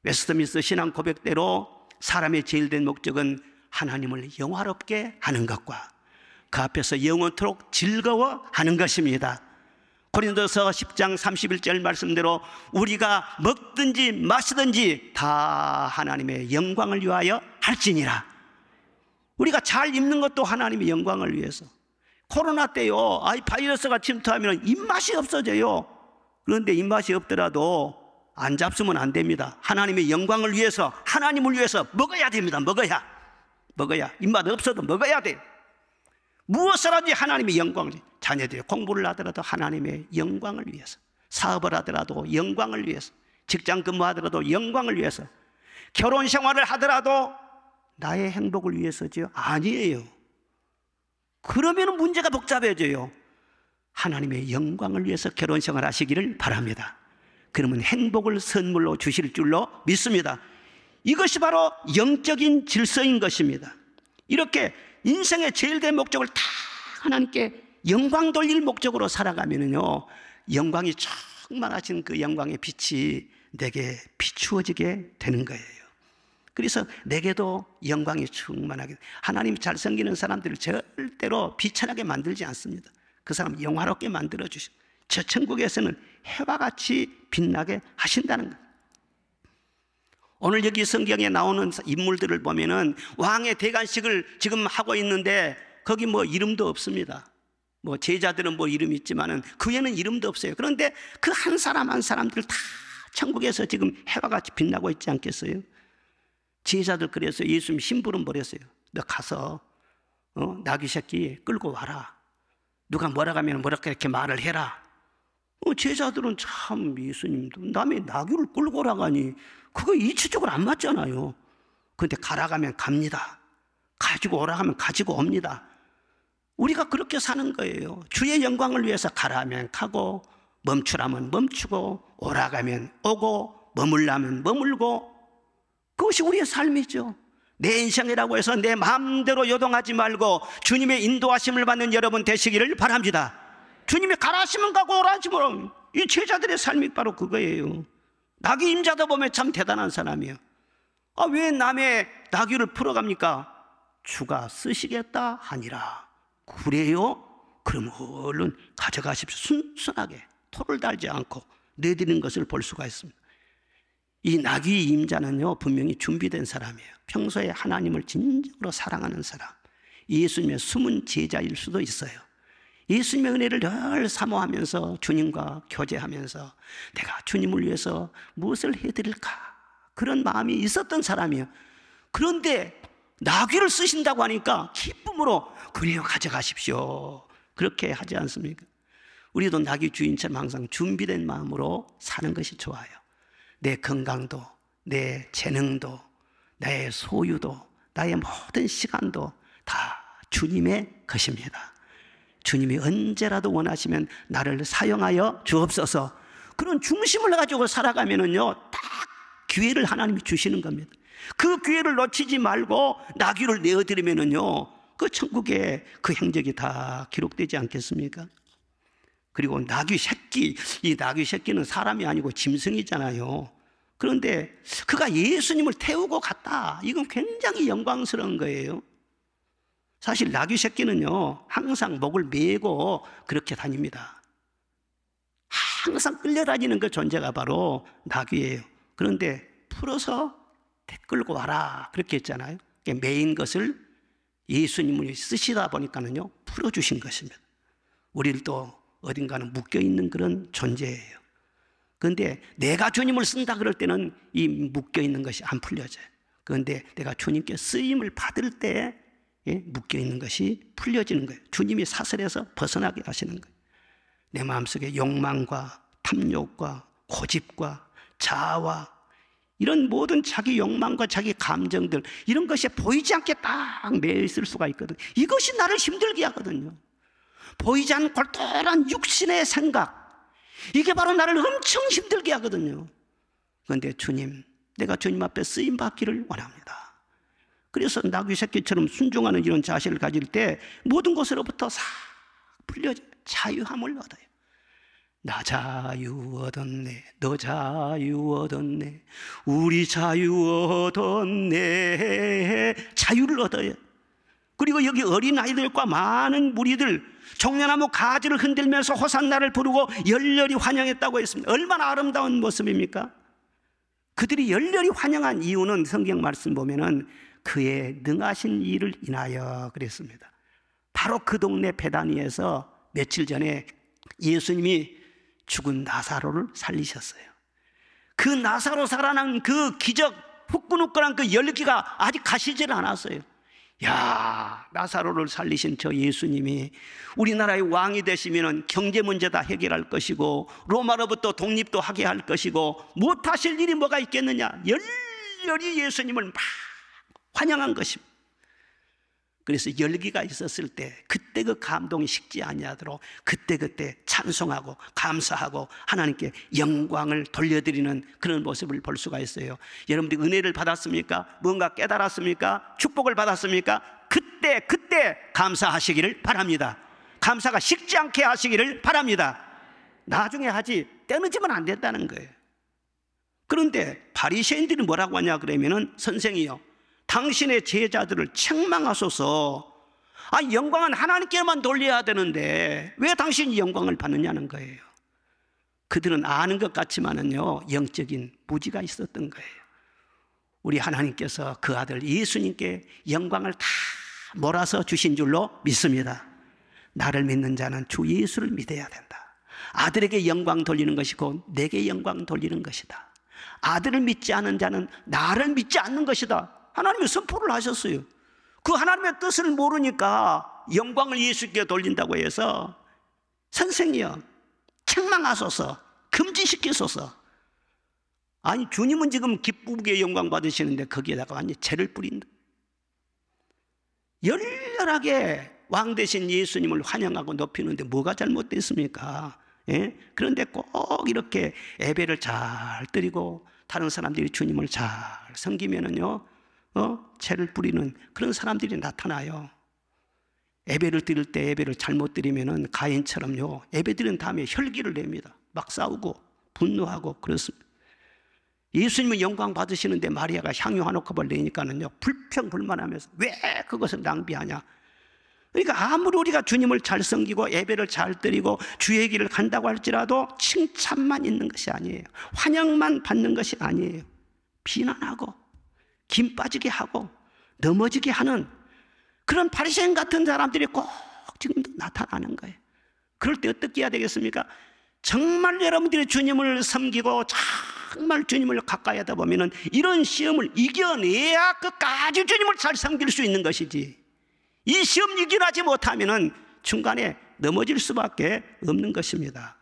웨스트민스터 신앙 고백대로 사람의 제일 된 목적은 하나님을 영화롭게 하는 것과 그 앞에서 영원토록 즐거워하는 것입니다. 고린도서 10장 31절 말씀대로 우리가 먹든지 마시든지 다 하나님의 영광을 위하여 할지니라. 우리가 잘 입는 것도 하나님의 영광을 위해서. 코로나 때요, 바이러스가 침투하면 입맛이 없어져요. 그런데 입맛이 없더라도 안 잡수면 안 됩니다. 하나님의 영광을 위해서, 하나님을 위해서 먹어야 됩니다. 먹어야 입맛 없어도 먹어야 돼요. 무엇을 하든지 하나님의 영광을, 자녀들이 공부를 하더라도 하나님의 영광을 위해서, 사업을 하더라도 영광을 위해서, 직장 근무하더라도 영광을 위해서, 결혼 생활을 하더라도 나의 행복을 위해서죠? 아니에요. 그러면 문제가 복잡해져요. 하나님의 영광을 위해서 결혼 생활 하시기를 바랍니다. 그러면 행복을 선물로 주실 줄로 믿습니다. 이것이 바로 영적인 질서인 것입니다. 이렇게 인생의 제일 된 목적을 다 하나님께 영광 돌릴 목적으로 살아가면요, 영광이 충만하신 그 영광의 빛이 내게 비추어지게 되는 거예요. 그래서 내게도 영광이 충만하게, 하나님 잘 섬기는 사람들을 절대로 비천하게 만들지 않습니다. 그 사람 영화롭게 만들어 주시고 저 천국에서는 해와 같이 빛나게 하신다는 것. 오늘 여기 성경에 나오는 인물들을 보면은 왕의 대관식을 지금 하고 있는데 거기 뭐 이름도 없습니다. 뭐 제자들은 뭐 이름이 있지만은 그 외에는 이름도 없어요. 그런데 그 한 사람 한 사람들 다 천국에서 지금 해와 같이 빛나고 있지 않겠어요? 제자들 그래서 예수님 심부름 버렸어요. 너 가서 나귀 새끼 끌고 와라. 누가 뭐라고 하면 뭐라고 이렇게 말을 해라. 제자들은 참, 예수님도 남의 나귀를 끌고 오라가니 그거 이치적으로 안 맞잖아요. 그런데 가라고 하면 갑니다. 가지고 오라고 하면 가지고 옵니다. 우리가 그렇게 사는 거예요. 주의 영광을 위해서 가라면 가고, 멈추라면 멈추고, 오라고 하면 오고, 머물라면 머물고, 그것이 우리의 삶이죠. 내 인생이라고 해서 내 마음대로 요동하지 말고 주님의 인도하심을 받는 여러분 되시기를 바랍니다. 주님이 가라 하시면 가고 오라 하시면, 이 제자들의 삶이 바로 그거예요. 나귀 임자도 보면 참 대단한 사람이에요. 왜 남의 나귀를 풀어갑니까? 주가 쓰시겠다 하니라. 그래요? 그럼 얼른 가져가십시오. 순순하게 토를 달지 않고 내드리는 것을 볼 수가 있습니다. 이 나귀 임자는요, 분명히 준비된 사람이에요. 평소에 하나님을 진정으로 사랑하는 사람, 예수님의 숨은 제자일 수도 있어요. 예수님의 은혜를 늘 사모하면서 주님과 교제하면서 내가 주님을 위해서 무엇을 해드릴까, 그런 마음이 있었던 사람이에요. 그런데 나귀를 쓰신다고 하니까 기쁨으로 그래요, 가져가십시오, 그렇게 하지 않습니까? 우리도 나귀 주인처럼 항상 준비된 마음으로 사는 것이 좋아요. 내 건강도, 내 재능도, 나의 소유도, 나의 모든 시간도 다 주님의 것입니다. 주님이 언제라도 원하시면 나를 사용하여 주옵소서, 그런 중심을 가지고 살아가면은요, 딱 기회를 하나님이 주시는 겁니다. 그 기회를 놓치지 말고 나귀를 내어드리면은요, 그 천국에 그 행적이 다 기록되지 않겠습니까? 그리고 나귀 새끼, 이 나귀 새끼는 사람이 아니고 짐승이잖아요. 그런데 그가 예수님을 태우고 갔다. 이건 굉장히 영광스러운 거예요. 사실 나귀 새끼는요, 항상 목을 메고 그렇게 다닙니다. 항상 끌려다니는 그 존재가 바로 나귀예요. 그런데 풀어서 끌고 와라 그렇게 했잖아요. 메인 것을 예수님이 쓰시다 보니까는요 풀어주신 것입니다. 우리를 또 어딘가는 묶여있는 그런 존재예요. 그런데 내가 주님을 쓴다 그럴 때는 이 묶여있는 것이 안 풀려져요. 그런데 내가 주님께 쓰임을 받을 때 묶여있는 것이 풀려지는 거예요. 주님이 사슬에서 벗어나게 하시는 거예요. 내 마음속에 욕망과 탐욕과 고집과 자아와 이런 모든 자기 욕망과 자기 감정들, 이런 것이 보이지 않게 딱 매있을 수가 있거든요. 이것이 나를 힘들게 하거든요. 보이지 않는 골똘한 육신의 생각, 이게 바로 나를 엄청 힘들게 하거든요. 그런데 주님, 내가 주님 앞에 쓰임 받기를 원합니다. 그래서 나귀 새끼처럼 순종하는 이런 자세를 가질 때 모든 것으로부터 싹 풀려져 자유함을 얻어요. 나 자유 얻었네, 너 자유 얻었네, 우리 자유 얻었네. 자유를 얻어요. 그리고 여기 어린아이들과 많은 무리들 종려나무 가지를 흔들면서 호산나를 부르고 열렬히 환영했다고 했습니다. 얼마나 아름다운 모습입니까? 그들이 열렬히 환영한 이유는 성경 말씀 보면은 그의 능하신 일을 인하여 그랬습니다. 바로 그 동네 베다니에서 며칠 전에 예수님이 죽은 나사로를 살리셨어요. 그 나사로 살아난 그 기적, 후끈후끈한 그 열기가 아직 가시질 않았어요. 야, 나사로를 살리신 저 예수님이 우리나라의 왕이 되시면 경제 문제 다 해결할 것이고 로마로부터 독립도 하게 할 것이고 못하실 일이 뭐가 있겠느냐. 열렬히 예수님을 막 환영한 것입니다. 그래서 열기가 있었을 때 그때 그 감동이 식지 아니하도록 그때 찬송하고 감사하고 하나님께 영광을 돌려드리는 그런 모습을 볼 수가 있어요. 여러분들이 은혜를 받았습니까? 뭔가 깨달았습니까? 축복을 받았습니까? 그때 감사하시기를 바랍니다. 감사가 식지 않게 하시기를 바랍니다. 나중에 하지 떼어지면 안 된다는 거예요. 그런데 바리새인들이 뭐라고 하냐 그러면은, 선생이요, 당신의 제자들을 책망하소서. 영광은 하나님께만 돌려야 되는데 왜 당신이 영광을 받느냐는 거예요. 그들은 아는 것 같지만은요 영적인 무지가 있었던 거예요. 우리 하나님께서 그 아들 예수님께 영광을 다 몰아서 주신 줄로 믿습니다. 나를 믿는 자는 주 예수를 믿어야 된다. 아들에게 영광 돌리는 것이 곧 내게 영광 돌리는 것이다. 아들을 믿지 않은 자는 나를 믿지 않는 것이다. 하나님이 선포를 하셨어요. 그 하나님의 뜻을 모르니까 영광을 예수께 돌린다고 해서, 선생이여 책망하소서, 금지시키소서. 아니, 주님은 지금 기쁘게 영광 받으시는데 거기에다가 완전히 죄를 뿌린다. 열렬하게 왕 대신 예수님을 환영하고 높이는데 뭐가 잘못됐습니까? 예? 그런데 꼭 이렇게 예배를 잘 드리고 다른 사람들이 주님을 잘 섬기면은요 죄를 뿌리는 그런 사람들이 나타나요. 예배를 드릴 때 예배를 잘못 드리면은 가인처럼요 예배 드린 다음에 혈기를 냅니다. 막 싸우고 분노하고 그렇습니다. 예수님은 영광 받으시는데 마리아가 향유 한 옥합을 내니까는요 불평불만하면서 왜 그것을 낭비하냐. 그러니까 아무리 우리가 주님을 잘 섬기고 예배를 잘 드리고 주의 길을 간다고 할지라도 칭찬만 있는 것이 아니에요. 환영만 받는 것이 아니에요. 비난하고 김 빠지게 하고 넘어지게 하는 그런 바리새인 같은 사람들이 꼭 지금도 나타나는 거예요. 그럴 때 어떻게 해야 되겠습니까? 정말 여러분들이 주님을 섬기고 정말 주님을 가까이 하다 보면은 이런 시험을 이겨내야 끝까지 주님을 잘 섬길 수 있는 것이지, 이 시험 이겨내지 못하면은 중간에 넘어질 수밖에 없는 것입니다.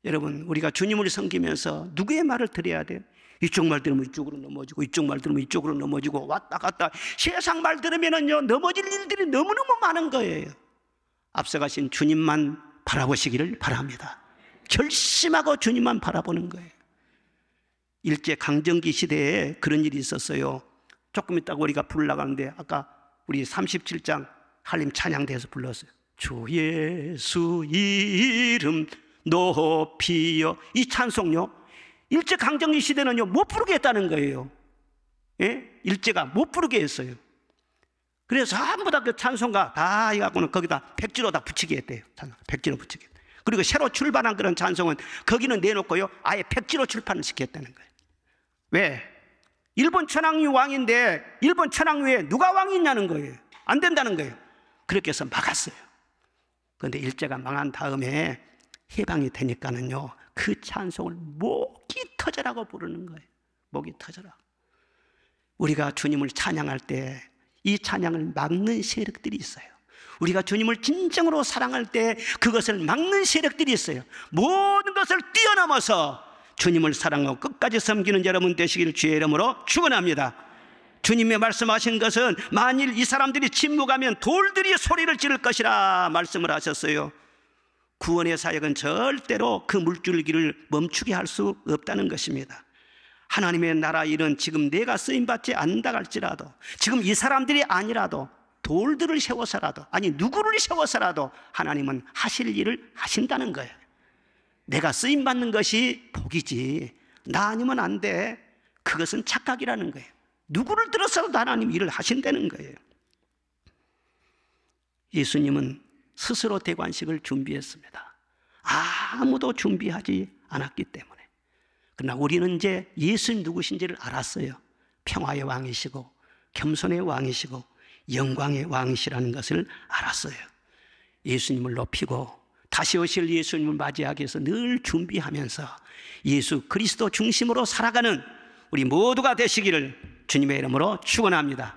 여러분, 우리가 주님을 섬기면서 누구의 말을 들어야 돼요? 이쪽 말 들으면 이쪽으로 넘어지고 이쪽 말 들으면 이쪽으로 넘어지고 왔다 갔다 세상 말 들으면은요 넘어질 일들이 너무너무 많은 거예요. 앞서가신 주님만 바라보시기를 바랍니다. 결심하고 주님만 바라보는 거예요. 일제 강점기 시대에 그런 일이 있었어요. 조금 있다가 우리가 부르려가는데 아까 우리 37장 한림 찬양대에서 불렀어요. 주 예수 이름 높이여. 이 찬송요 일제 강점기 시대는요 못 부르게 했다는 거예요. 예? 일제가 못 부르게 했어요. 그래서 전부 다 그 찬송가 다 해갖고는 거기다 백지로 다 붙이게 했대요. 백지로 붙이게. 그리고 새로 출발한 그런 찬송은 거기는 내놓고요, 아예 백지로 출판을 시켰다는 거예요. 왜? 일본 천황이 왕인데 일본 천황 외에 누가 왕이 있냐는 거예요. 안 된다는 거예요. 그렇게 해서 막았어요. 그런데 일제가 망한 다음에 해방이 되니까는요, 그 찬송을 목이 터져라고 부르는 거예요. 목이 터져라. 우리가 주님을 찬양할 때 이 찬양을 막는 세력들이 있어요. 우리가 주님을 진정으로 사랑할 때 그것을 막는 세력들이 있어요. 모든 것을 뛰어넘어서 주님을 사랑하고 끝까지 섬기는 여러분 되시기를 주의 이름으로 축원합니다. 주님의 말씀하신 것은 만일 이 사람들이 침묵하면 돌들이 소리를 지를 것이라 말씀을 하셨어요. 구원의 사역은 절대로 그 물줄기를 멈추게 할 수 없다는 것입니다. 하나님의 나라 일은 지금 내가 쓰임받지 않는다 할지라도, 지금 이 사람들이 아니라도 돌들을 세워서라도, 아니 누구를 세워서라도 하나님은 하실 일을 하신다는 거예요. 내가 쓰임받는 것이 복이지 나 아니면 안 돼, 그것은 착각이라는 거예요. 누구를 들어서라도 하나님 일을 하신다는 거예요. 예수님은 스스로 대관식을 준비했습니다. 아무도 준비하지 않았기 때문에. 그러나 우리는 이제 예수님 누구신지를 알았어요. 평화의 왕이시고 겸손의 왕이시고 영광의 왕이시라는 것을 알았어요. 예수님을 높이고 다시 오실 예수님을 맞이하기 위해서 늘 준비하면서 예수 그리스도 중심으로 살아가는 우리 모두가 되시기를 주님의 이름으로 축원합니다.